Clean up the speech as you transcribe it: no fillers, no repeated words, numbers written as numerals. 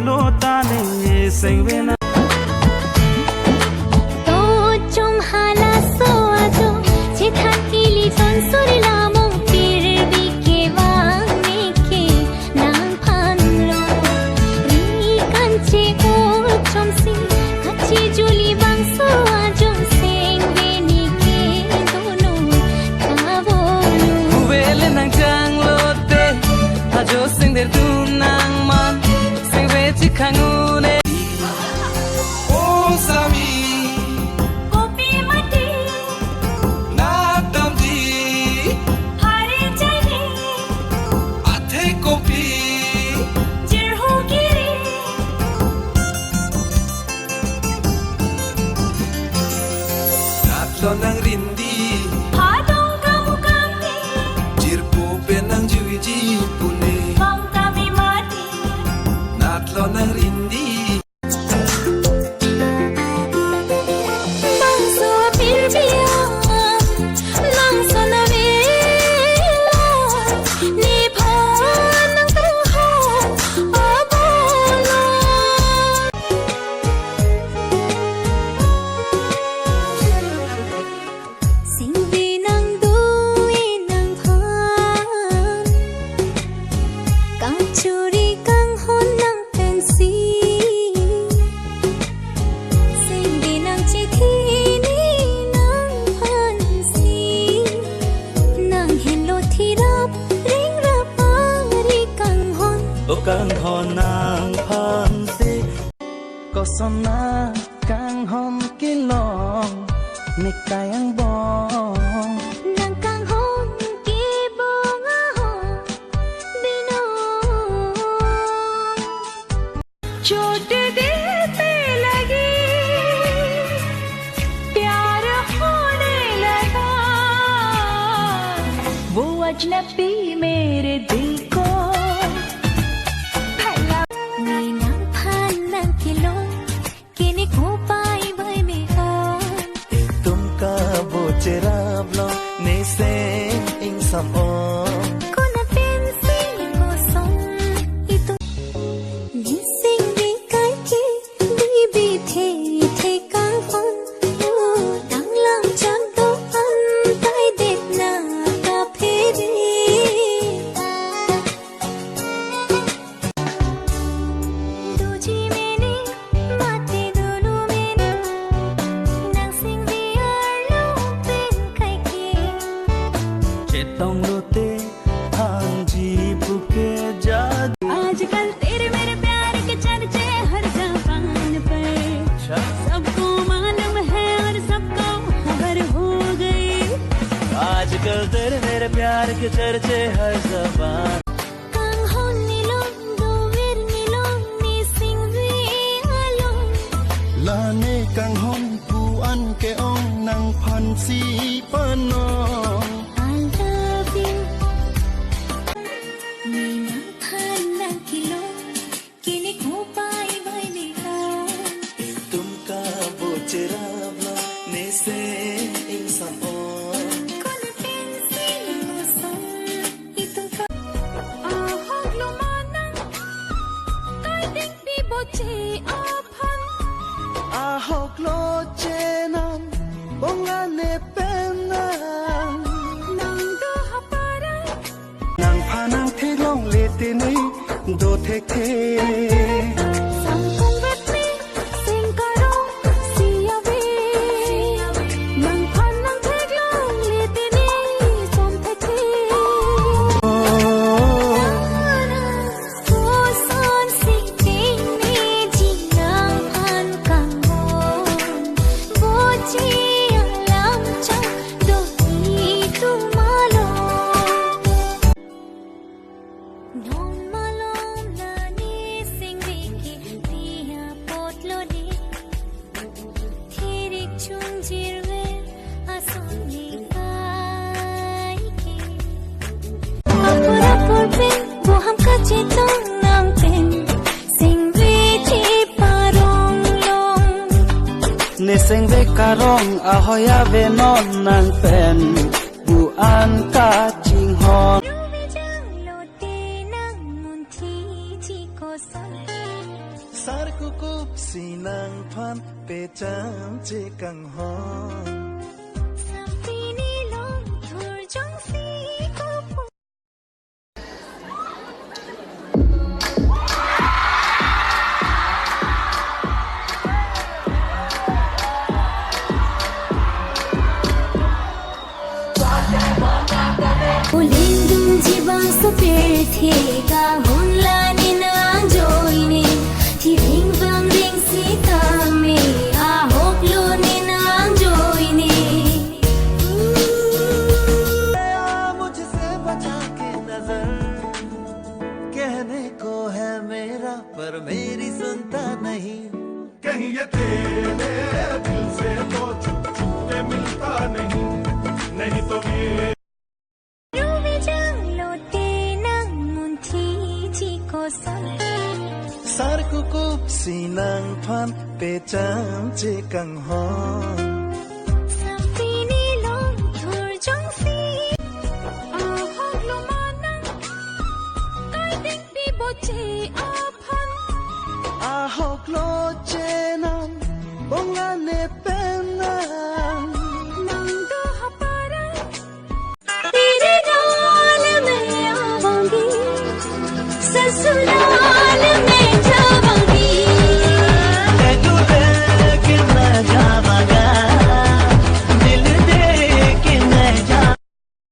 lo tane sengvena to chom hala so ajo che thakili ton surila mo pirbi ke wangne ke nang phanlo ri kanche o chom si kachi juli bang so ajo sengveni ke dono kavolu uvele nang chang lo te ajo sing der tu nang man sengve chi khangune lo nang rindi hadong kamu kami jirpu penang jiwi jipune bang kami mati nat lo nang rindi nang so pirbiya nang so na vela ni phan nang tu ho abolo singvi nang dui nang phan kang churi kang hon nang pensi singvi nang chithi ni nang phan si nang hen lo thi rap ring rap ri kang hon o kang hon nang phan si ko sona kang hon kilong ni kayang bong nang kang hon ki bong a ho bino चोट देते लगी प्यार होने लगा वो अजनबी मेरे दिल को फैला मीना फाना किलो किने को पाई भाई में हो तुमका बोचेराब lo ne se ing sam on को न पेंसी को सम itu nising di kai ki bi the kang hon dang lang chang do an tai det na ka pheri duji mene mate dulu mene nang sing vi ar lo pen kai ki chetong lo te hang ji buke ja आजकल तेरे मेरे प्यार के चर्चे हर ज़बान पर सबको मालूम है और सबको खबर हो गई आजकल तेरे मेरे प्यार के चर्चे हर ज़बान kang hon ni long do wir ni long ni sing vi along la ne kang hon pu an ke ong nang phan si panong I love you ni nang phan nang kilo kini ko pai vai ni ka तुमका बोचेराब lo ne se ing sam on ko na pensi ko som itu ka hog lo manang kai ding bi boche aphan a hok lo chenam bonga ne penam nang do hapara nang phanang the long le te nei do the the sam kong vet me sing karo siya ve nang phan nang thek long le te ni som thek the so son si ting ni ji nang phan kang hon bo chi alam cha do ti tu malo non malom la ni sing vi ki dia potlo ni thirik chung jirve ason ni kai ki apur apur pe wo hum ka chetong nam pen sing vi chi parong long ne seng ve karong a hoya ve non nang pen bu an ka ching hon Rubi jang lo te nang mun thi chi ko son sar kukup sinang phan pe cham che kang hon Sapini long thur jong si ko pu Ulindum jiban sa perthega hunla ni na joine thi ring bang ring si ta me a hoklo ni na joine मुझसे बचा के नजर कहने को है मेरा पर मेरी सुनता नहीं कहीं ये तेरे दिल से तो छुप छुप के मिलता नहीं नहीं तो ये Ruwe jang lo te nang mun thi chi ko sa sar kukup sinang phan pe cham che kang hon Sapini long thur jong si a hoklo manang kai ding pi bo che a phan a hok lo che nam bonga ne penang nang do ha para तेरे गाल में आवांगी ससुराल